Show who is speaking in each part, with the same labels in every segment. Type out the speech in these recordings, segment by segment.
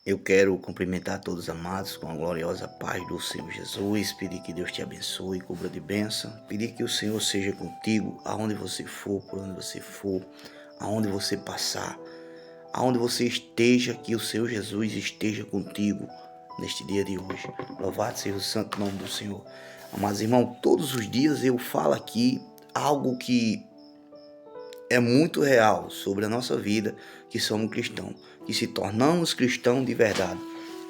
Speaker 1: Eu quero cumprimentar todos os amados com a gloriosa paz do Senhor Jesus, pedir que Deus te abençoe, cubra de bênção, pedir que o Senhor seja contigo, aonde você for, por onde você for, aonde você passar, aonde você esteja, que o Senhor Jesus esteja contigo neste dia de hoje. Louvado seja o santo nome do Senhor. Amados irmãos, todos os dias eu falo aqui algo que é muito real sobre a nossa vida, que somos cristãos, que se tornamos cristãos de verdade.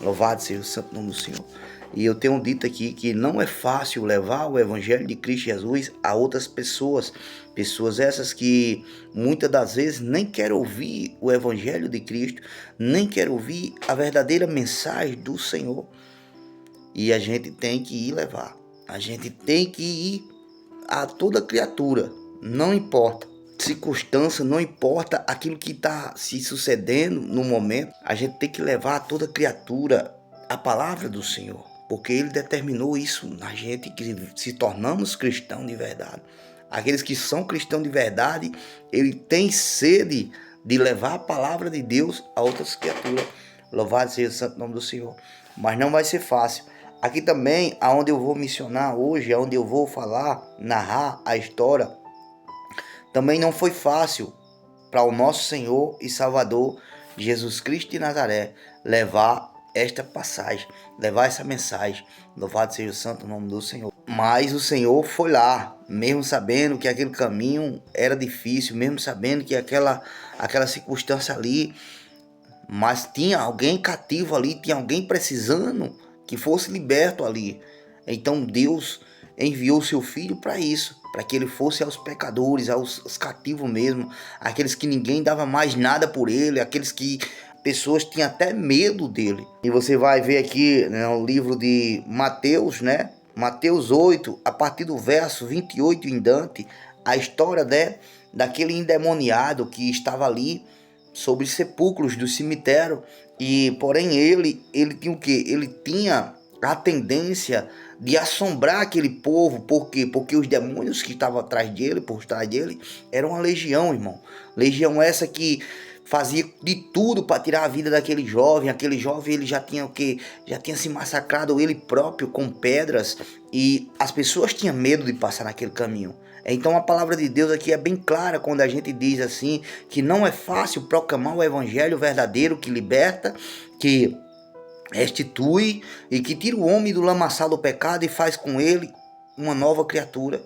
Speaker 1: Louvado seja o santo nome do Senhor. E eu tenho dito aqui que não é fácil levar o evangelho de Cristo Jesus a outras pessoas. Pessoas essas que muitas das vezes nem querem ouvir o evangelho de Cristo, nem querem ouvir a verdadeira mensagem do Senhor. E a gente tem que ir levar. A gente tem que ir a toda criatura, não importa circunstância, não importa aquilo que está se sucedendo no momento, a gente tem que levar a toda criatura a palavra do Senhor, porque Ele determinou isso na gente, que se tornamos cristãos de verdade. Aqueles que são cristãos de verdade, ele tem sede de levar a palavra de Deus a outras criaturas. Louvado seja o santo nome do Senhor. Mas não vai ser fácil. Aqui também, aonde eu vou missionar hoje, aonde eu vou falar, narrar a história, também não foi fácil para o nosso Senhor e Salvador Jesus Cristo de Nazaré levar esta passagem, levar essa mensagem. Louvado seja o santo nome do Senhor. Mas o Senhor foi lá, mesmo sabendo que aquele caminho era difícil, mesmo sabendo que aquela circunstância ali, mas tinha alguém cativo ali, tinha alguém precisando que fosse liberto ali. Então Deus enviou seu filho para isso, para que ele fosse aos pecadores, aos cativos mesmo, aqueles que ninguém dava mais nada por ele, aqueles que pessoas tinham até medo dele. E você vai ver aqui, né, no livro de Mateus, né? Mateus 8, a partir do verso 28 em diante, a história daquele endemoniado que estava ali sobre sepulcros do cemitério. E porém ele tinha o quê? Ele tinha a tendência de assombrar aquele povo. Por quê? Porque os demônios que estavam atrás dele, por trás dele, eram uma legião, irmão. Legião essa que fazia de tudo para tirar a vida daquele jovem. Aquele jovem, ele já tinha o quê? Já tinha se massacrado ele próprio com pedras, e as pessoas tinham medo de passar naquele caminho. Então a palavra de Deus aqui é bem clara quando a gente diz assim, que não é fácil proclamar o evangelho verdadeiro que liberta, que restitui e que tira o homem do lamaçal do pecado e faz com ele uma nova criatura.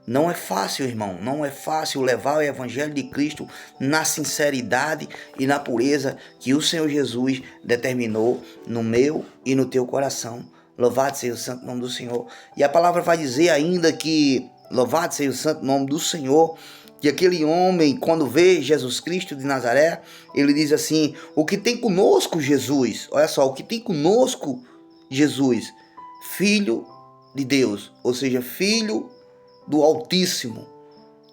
Speaker 1: Não é fácil, irmão, não é fácil levar o evangelho de Cristo na sinceridade e na pureza que o Senhor Jesus determinou no meu e no teu coração. Louvado seja o santo nome do Senhor. E a palavra vai dizer ainda que, louvado seja o santo nome do Senhor, que aquele homem, quando vê Jesus Cristo de Nazaré, ele diz assim: o que tem conosco Jesus? Olha só, o que tem conosco Jesus? Filho de Deus, ou seja, filho do Altíssimo.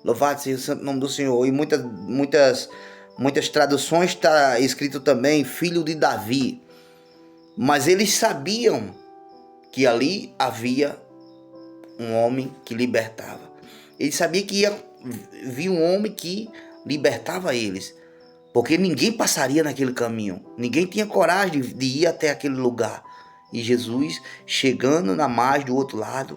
Speaker 1: Louvado seja o santo nome do Senhor. E muitas traduções está escrito também filho de Davi. Mas eles sabiam que ali havia um homem que libertava. Eles sabiam que ia vir um homem que libertava eles, porque ninguém passaria naquele caminho, ninguém tinha coragem de ir até aquele lugar. E Jesus, chegando na margem do outro lado,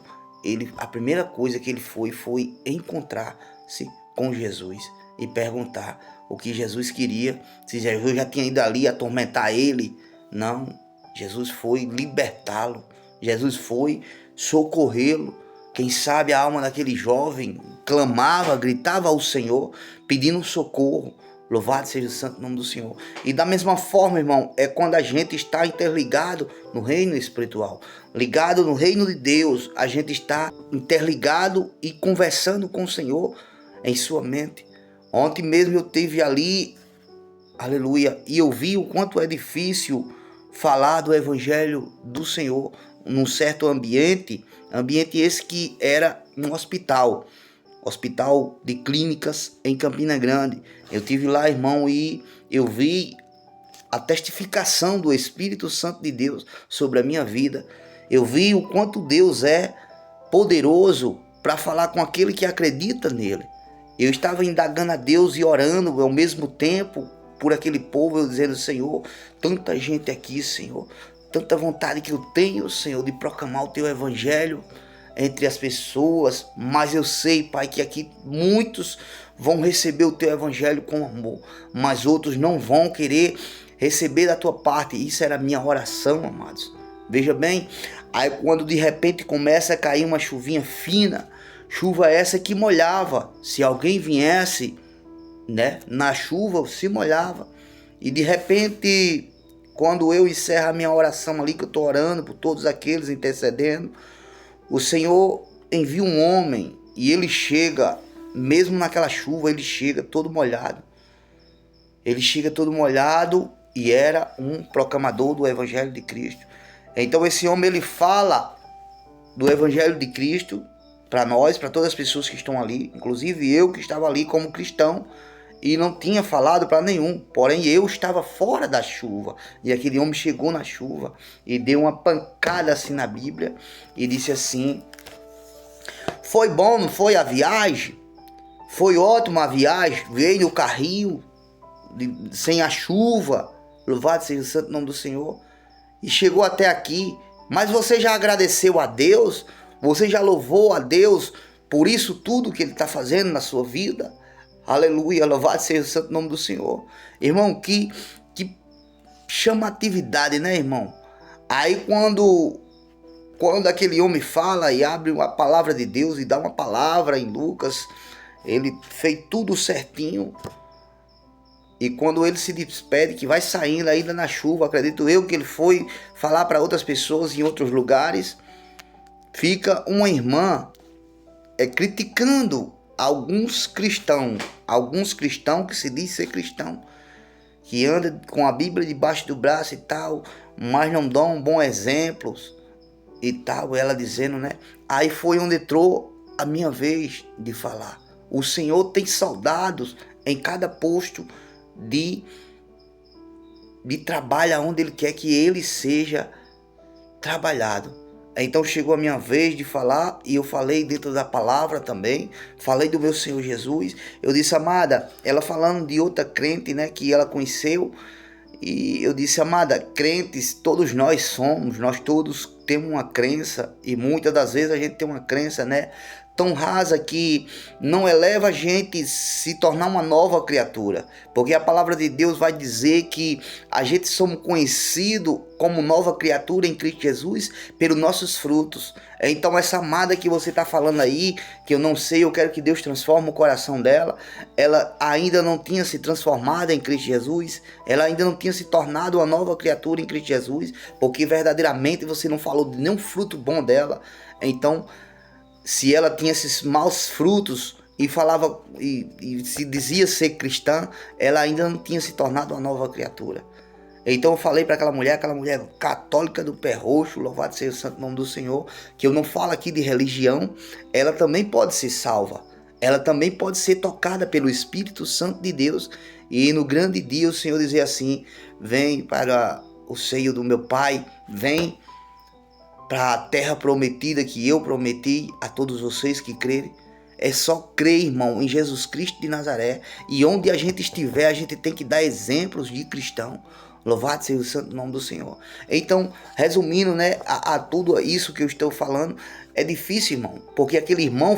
Speaker 1: a primeira coisa que ele foi encontrar-se com Jesus e perguntar o que Jesus queria, se Jesus já tinha ido ali atormentar ele. Não, Jesus foi libertá-lo, Jesus foi socorrê-lo. Quem sabe a alma daquele jovem clamava, gritava ao Senhor, pedindo socorro. Louvado seja o santo nome do Senhor. E da mesma forma, irmão, é quando a gente está interligado no reino espiritual, ligado no reino de Deus, a gente está interligado e conversando com o Senhor em sua mente. Ontem mesmo eu estive ali, aleluia, e eu vi o quanto é difícil falar do evangelho do Senhor num certo ambiente esse que era um hospital de clínicas em Campina Grande. Eu tive lá, irmão, e eu vi a testificação do Espírito Santo de Deus sobre a minha vida. Eu vi o quanto Deus é poderoso para falar com aquele que acredita nele. Eu estava indagando a Deus e orando ao mesmo tempo, por aquele povo, eu dizendo, Senhor, tanta gente aqui, Senhor, tanta vontade que eu tenho, Senhor, de proclamar o teu evangelho entre as pessoas, mas eu sei, Pai, que aqui muitos vão receber o teu evangelho com amor, mas outros não vão querer receber da tua parte. Isso era a minha oração, amados. Veja bem, aí quando de repente começa a cair uma chuvinha fina, chuva essa que molhava, se alguém viesse, né, na chuva se molhava, e de repente, quando eu encerro a minha oração ali, que eu estou orando por todos aqueles, intercedendo, o Senhor envia um homem e ele chega, mesmo naquela chuva, ele chega todo molhado. Ele chega todo molhado e era um proclamador do Evangelho de Cristo. Então esse homem, ele fala do Evangelho de Cristo para nós, para todas as pessoas que estão ali, inclusive eu que estava ali como cristão, e não tinha falado para nenhum, porém eu estava fora da chuva, e aquele homem chegou na chuva e deu uma pancada assim na Bíblia e disse assim: foi bom, não foi a viagem? Foi ótima a viagem, veio no carrinho sem a chuva, louvado seja o santo nome do Senhor, e chegou até aqui, mas você já agradeceu a Deus? Você já louvou a Deus por isso tudo que Ele está fazendo na sua vida? Aleluia, louvado seja o santo nome do Senhor. Irmão, que chamatividade, né, irmão? Aí quando aquele homem fala e abre a palavra de Deus e dá uma palavra em Lucas, ele fez tudo certinho. E quando ele se despede, que vai saindo ainda na chuva, acredito eu que ele foi falar para outras pessoas em outros lugares, fica uma irmã criticando alguns cristãos que se diz ser cristão, que anda com a Bíblia debaixo do braço e tal, mas não dão bons exemplos e tal, ela dizendo, né? Aí foi onde entrou a minha vez de falar. O Senhor tem soldados em cada posto de trabalho onde Ele quer que ele seja trabalhado. Então chegou a minha vez de falar e eu falei dentro da palavra também, falei do meu Senhor Jesus. Eu disse, amada, ela falando de outra crente, né, que ela conheceu, e eu disse, amada, crentes todos nós somos, nós todos temos uma crença, e muitas das vezes a gente tem uma crença, né, tão rasa que não eleva a gente se tornar uma nova criatura, porque a palavra de Deus vai dizer que a gente somos conhecidos como nova criatura em Cristo Jesus pelos nossos frutos. Então essa amada que você está falando aí, que eu não sei, eu quero que Deus transforme o coração dela, ela ainda não tinha se transformado em Cristo Jesus, ela ainda não tinha se tornado uma nova criatura em Cristo Jesus, porque verdadeiramente você não falou de nenhum fruto bom dela. Então, se ela tinha esses maus frutos e falava e se dizia ser cristã, ela ainda não tinha se tornado uma nova criatura. Então eu falei para aquela mulher católica do pé roxo, louvado seja o santo nome do Senhor, que eu não falo aqui de religião, ela também pode ser salva, ela também pode ser tocada pelo Espírito Santo de Deus, e no grande dia o Senhor dizer assim: vem para o seio do meu Pai, vem para a terra prometida que eu prometi a todos vocês que crerem. É só crer, irmão, em Jesus Cristo de Nazaré, e onde a gente estiver, a gente tem que dar exemplos de cristão. Louvado seja o santo nome do Senhor. Então, resumindo, né, a tudo isso que eu estou falando, é difícil, irmão, porque aquele irmão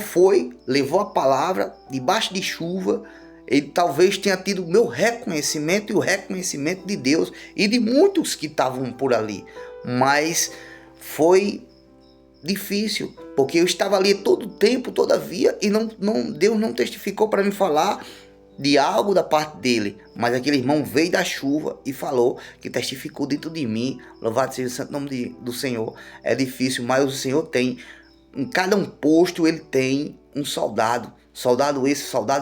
Speaker 1: levou a palavra debaixo de chuva. Ele talvez tenha tido o meu reconhecimento e o reconhecimento de Deus e de muitos que estavam por ali, mas foi difícil, porque eu estava ali todo o tempo, todavia, e Deus não testificou para me falar de algo da parte dele, mas aquele irmão veio da chuva e falou, que testificou dentro de mim. Louvado seja o santo nome do Senhor. É difícil, mas o Senhor tem, em cada um posto ele tem um soldado soldado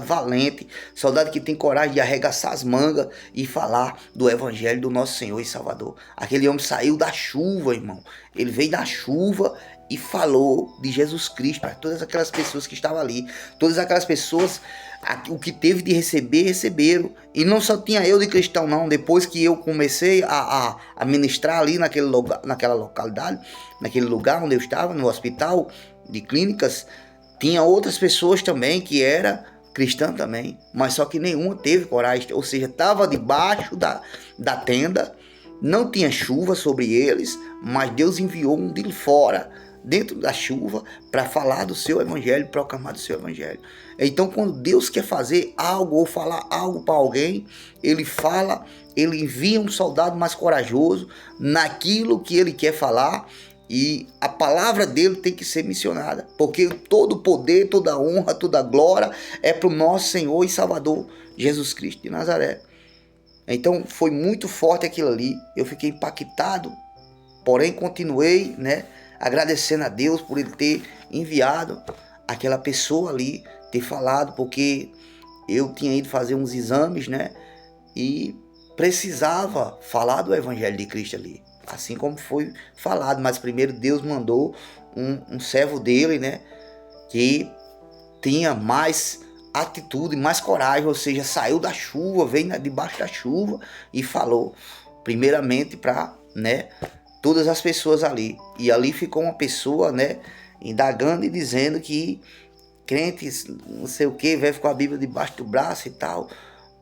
Speaker 1: valente, soldado que tem coragem de arregaçar as mangas e falar do evangelho do nosso Senhor e Salvador. Aquele homem saiu da chuva, irmão, ele veio da chuva e falou de Jesus Cristo para todas aquelas pessoas que estavam ali, todas aquelas pessoas, o que teve de receber, receberam. E não só tinha eu de cristão não, depois que eu comecei a ministrar ali naquela localidade, naquele lugar onde eu estava, no hospital de clínicas, tinha outras pessoas também que era cristã também, mas só que nenhuma teve coragem, ou seja, estava debaixo da tenda, não tinha chuva sobre eles, mas Deus enviou um de fora, dentro da chuva, para falar do seu evangelho, proclamar do seu evangelho. Então, quando Deus quer fazer algo ou falar algo para alguém, ele fala, ele envia um soldado mais corajoso naquilo que ele quer falar, e a palavra dele tem que ser missionada, porque todo o poder, toda a honra, toda a glória é para o nosso Senhor e Salvador Jesus Cristo de Nazaré. Então foi muito forte aquilo ali, eu fiquei impactado, porém continuei, né, agradecendo a Deus por ele ter enviado aquela pessoa ali, ter falado, porque eu tinha ido fazer uns exames, né, e precisava falar do evangelho de Cristo ali, assim como foi falado, mas primeiro Deus mandou um servo dele, né, que tinha mais atitude, mais coragem, ou seja, saiu da chuva, veio debaixo da chuva e falou primeiramente para, né, todas as pessoas ali. E ali ficou uma pessoa, né, indagando e dizendo que crentes, não sei o que, veio com a Bíblia debaixo do braço e tal,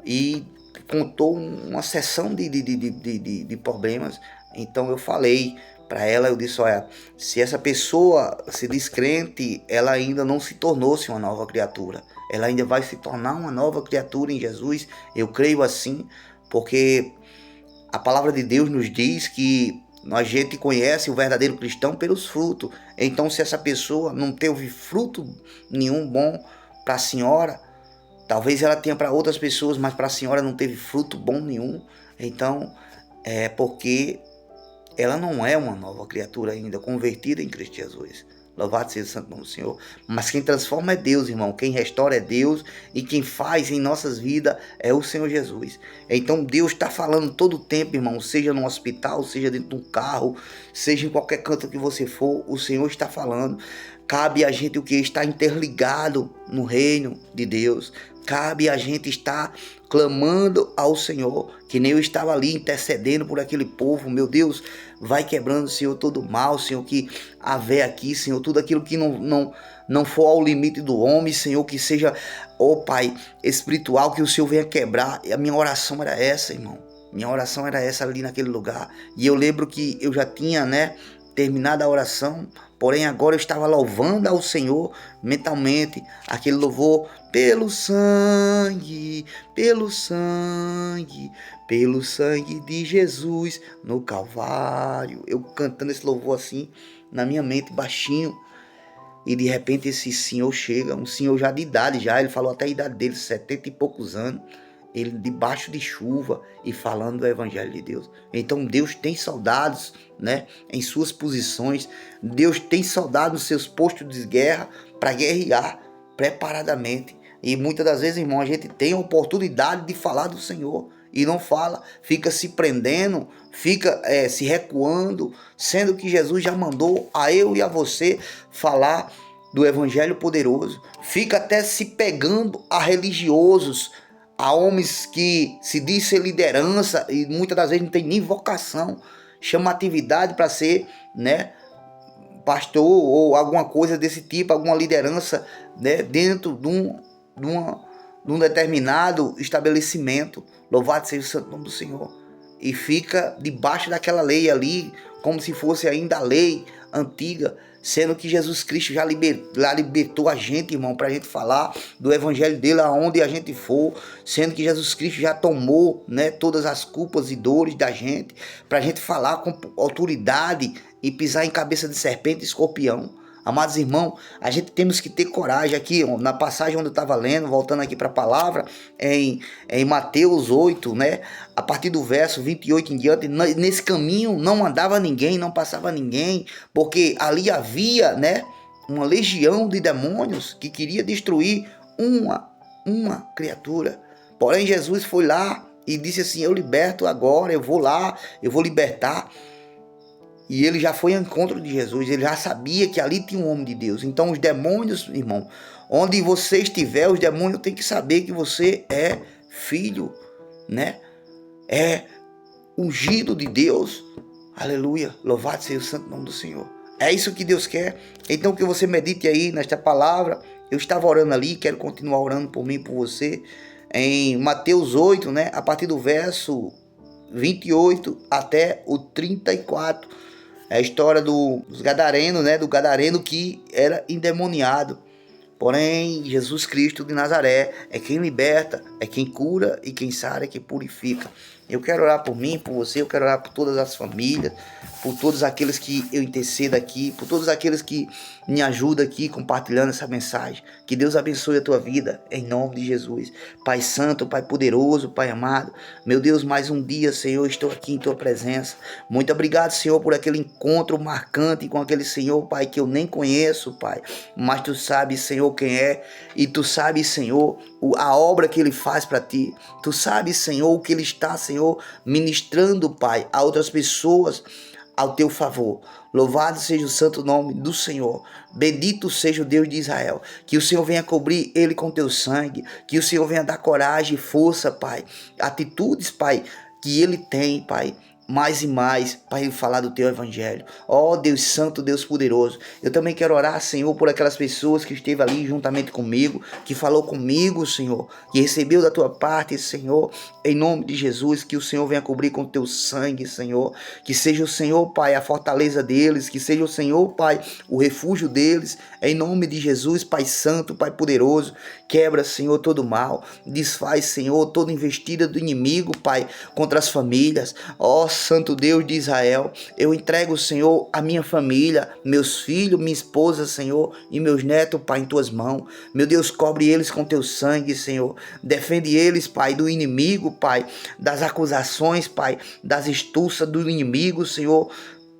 Speaker 1: e contou uma sessão de problemas. Então eu falei para ela, eu disse, olha, se essa pessoa se diz crente, ela ainda não se tornou-se uma nova criatura, ela ainda vai se tornar uma nova criatura em Jesus, eu creio assim, porque a palavra de Deus nos diz que a gente conhece o verdadeiro cristão pelos frutos. Então, se essa pessoa não teve fruto nenhum bom para a senhora, talvez ela tenha para outras pessoas, mas para a senhora não teve fruto bom nenhum. Então, é porque ela não é uma nova criatura ainda, convertida em Cristo Jesus. Louvado seja o santo nome do Senhor. Mas quem transforma é Deus, irmão. Quem restaura é Deus. E quem faz em nossas vidas é o Senhor Jesus. Então Deus está falando todo o tempo, irmão. Seja no hospital, seja dentro de um carro, seja em qualquer canto que você for, o Senhor está falando. Cabe a gente o que? Está interligado no reino de Deus. Cabe a gente estar clamando ao Senhor, que nem eu estava ali intercedendo por aquele povo. Meu Deus, vai quebrando, Senhor, todo mal, Senhor, que haver aqui, Senhor, tudo aquilo que não for ao limite do homem, Senhor, que seja, ó Pai, espiritual, que o Senhor venha quebrar. E a minha oração era essa, irmão. Minha oração era essa ali naquele lugar. E eu lembro que eu já tinha, né, terminado a oração, porém agora eu estava louvando ao Senhor mentalmente, aquele louvor, pelo sangue de Jesus no Calvário. Eu cantando esse louvor assim, na minha mente, baixinho, e de repente esse senhor chega, um senhor já de idade, ele falou até a idade dele, 70 e poucos anos, ele debaixo de chuva e falando do evangelho de Deus. Então Deus tem soldados, né, em suas posições. Deus tem soldados nos seus postos de guerra para guerrear preparadamente. E muitas das vezes, irmão, a gente tem a oportunidade de falar do Senhor e não fala, fica se prendendo, fica se recuando, sendo que Jesus já mandou a eu e a você falar do evangelho poderoso. Fica até se pegando a religiosos, a homens que se diz ser liderança e muitas das vezes não tem nem vocação, chama atividade para ser, né, pastor ou alguma coisa desse tipo, alguma liderança, né, dentro de um determinado estabelecimento. Louvado seja o santo nome do Senhor. E fica debaixo daquela lei ali, como se fosse ainda a lei antiga, sendo que Jesus Cristo já libertou a gente, irmão, para a gente falar do evangelho dele aonde a gente for, sendo que Jesus Cristo já tomou, né, todas as culpas e dores da gente, para a gente falar com autoridade e pisar em cabeça de serpente e escorpião. Amados irmãos, a gente temos que ter coragem aqui, na passagem onde eu estava lendo, voltando aqui para a palavra, em Mateus 8, né? A partir do verso 28 em diante, nesse caminho não andava ninguém, não passava ninguém, porque ali havia, né, uma legião de demônios que queria destruir uma criatura. Porém, Jesus foi lá e disse assim, eu liberto agora, eu vou lá, eu vou libertar. E ele já foi ao encontro de Jesus, ele já sabia que ali tinha um homem de Deus. Então os demônios, irmão, onde você estiver, os demônios têm que saber que você é filho, né? É ungido de Deus. Aleluia, louvado seja o santo nome do Senhor. É isso que Deus quer. Então que você medite aí nesta palavra Eu estava orando ali, quero continuar orando por mim e por você, em Mateus 8, né, a partir do verso 28 até o 34. É a história dos Gadarenos, né, do Gadareno que era endemoniado. Porém, Jesus Cristo de Nazaré é quem liberta, é quem cura e quem sara, é quem purifica. Eu quero orar por mim, por você, eu quero orar por todas as famílias, por todos aqueles que eu intercedo aqui, por todos aqueles que me ajudam aqui compartilhando essa mensagem. Que Deus abençoe a tua vida, em nome de Jesus. Pai Santo, Pai Poderoso, Pai amado, meu Deus, mais um dia, Senhor, estou aqui em tua presença. Muito obrigado, Senhor, por aquele encontro marcante com aquele Senhor, Pai, que eu nem conheço, Pai, mas tu sabes, Senhor, quem é, e tu sabes, Senhor, a obra que ele faz para ti. Tu sabes, Senhor, o que ele está, Senhor, ministrando, Pai, a outras pessoas ao teu favor. Louvado seja o santo nome do Senhor. Bendito seja o Deus de Israel. Que o Senhor venha cobrir ele com teu sangue. Que o Senhor venha dar coragem e força, Pai. Atitudes, Pai, que ele tem, Pai, mais e mais para ele falar do teu evangelho. Ó Deus santo, Deus poderoso, eu também quero orar, Senhor, por aquelas pessoas que esteve ali juntamente comigo, que falou comigo, Senhor, que recebeu da tua parte, Senhor, em nome de Jesus, que o Senhor venha cobrir com teu sangue, Senhor, que seja o Senhor, Pai, a fortaleza deles, que seja o Senhor, Pai, o refúgio deles, em nome de Jesus, Pai santo, Pai poderoso, quebra, Senhor, todo mal, desfaz, Senhor, toda investida do inimigo, Pai, contra as famílias. Ó Santo Deus de Israel, eu entrego, Senhor, a minha família, meus filhos, minha esposa, Senhor, e meus netos, Pai, em tuas mãos. Meu Deus, cobre eles com teu sangue, Senhor. Defende eles, Pai, do inimigo, Pai, das acusações, Pai, das estulças do inimigo, Senhor.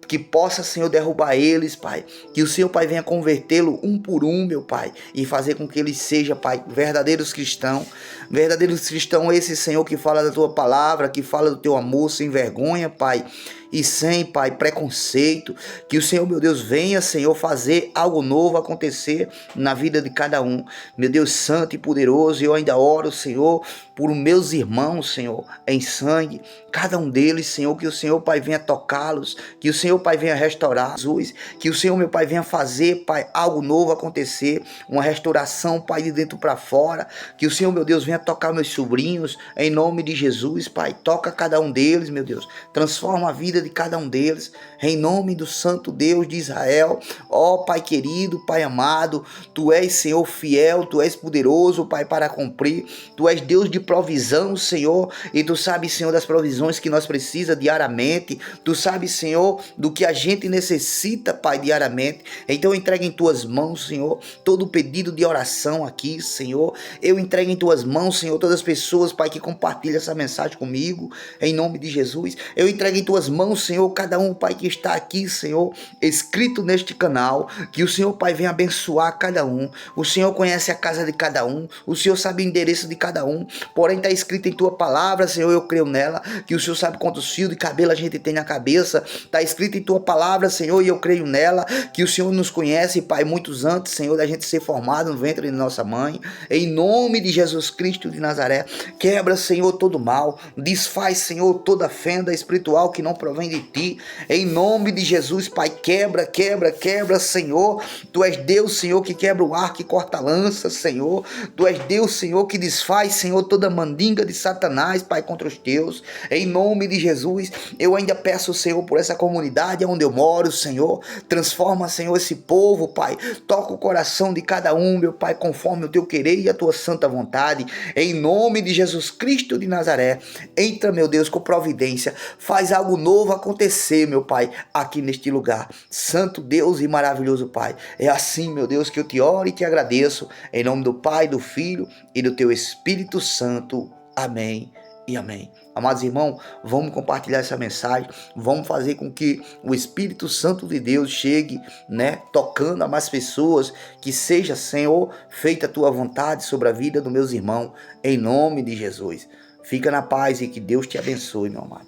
Speaker 1: Que possa, Senhor, derrubar eles, Pai. Que o Senhor, Pai, venha convertê-lo um por um, meu Pai. E fazer com que eles sejam, Pai, verdadeiros cristãos. Verdadeiros cristãos, esse Senhor que fala da tua palavra, que fala do teu amor sem vergonha, Pai. E sem, Pai, preconceito. Que o Senhor, meu Deus, venha, Senhor, fazer algo novo acontecer na vida de cada um. Meu Deus santo e poderoso, eu ainda oro, Senhor, por meus irmãos, Senhor, em sangue. Cada um deles, Senhor, que o Senhor, Pai, venha tocá-los. Que o Senhor, Pai, venha restaurar, Jesus. Que o Senhor, meu Pai, venha fazer, Pai, algo novo acontecer. Uma restauração, Pai, de dentro para fora. Que o Senhor, meu Deus, venha tocar meus sobrinhos, em nome de Jesus, Pai. Toca cada um deles, meu Deus. Transforma a vida de cada um deles, em nome do santo Deus de Israel. Ó Pai querido, Pai amado, Tu és, Senhor, fiel, Tu és poderoso, Pai, para cumprir. Tu és Deus de provisão, Senhor, e Tu sabes, Senhor, das provisões que nós precisamos diariamente. Tu sabes, Senhor, do que a gente necessita, Pai, diariamente. Então eu entrego em Tuas mãos, Senhor, todo o pedido de oração aqui, Senhor. Eu entrego em Tuas mãos, Senhor, todas as pessoas, Pai, que compartilham essa mensagem comigo, em nome de Jesus. Eu entrego em Tuas mãos, Senhor, cada um, Pai, que está aqui, Senhor, escrito neste canal, que o Senhor, Pai, venha abençoar cada um. O Senhor conhece a casa de cada um, o Senhor sabe o endereço de cada um, porém está escrito em Tua palavra, Senhor, eu creio nela, que o Senhor sabe quantos fios de cabelo a gente tem na cabeça, está escrito em Tua palavra, Senhor, e eu creio nela, que o Senhor nos conhece, Pai, muitos antes, Senhor, da gente ser formado no ventre de nossa mãe, em nome de Jesus Cristo de Nazaré. Quebra, Senhor, todo mal, desfaz, Senhor, toda fenda espiritual que não provém de Ti, em nome de Jesus, Pai, quebra, quebra, quebra, Senhor. Tu és Deus, Senhor, que quebra o arco e corta a lança, Senhor. Tu és Deus, Senhor, que desfaz, Senhor, toda mandinga de Satanás, Pai, contra os teus, em nome de Jesus. Eu ainda peço, Senhor, por essa comunidade onde eu moro, Senhor, transforma, Senhor, esse povo, Pai, toca o coração de cada um, meu Pai, conforme o Teu querer e a Tua santa vontade, em nome de Jesus Cristo de Nazaré. Entra, meu Deus, com providência, faz algo novo acontecer, meu Pai, aqui neste lugar. Santo Deus e maravilhoso Pai, é assim, meu Deus, que eu te oro e te agradeço, em nome do Pai, do Filho e do Teu Espírito Santo. Amém e amém. Amados irmãos, vamos compartilhar essa mensagem, vamos fazer com que o Espírito Santo de Deus chegue, né, tocando a mais pessoas, que seja, Senhor, feita a Tua vontade sobre a vida dos meus irmãos, em nome de Jesus. Fica na paz e que Deus te abençoe, meu amado.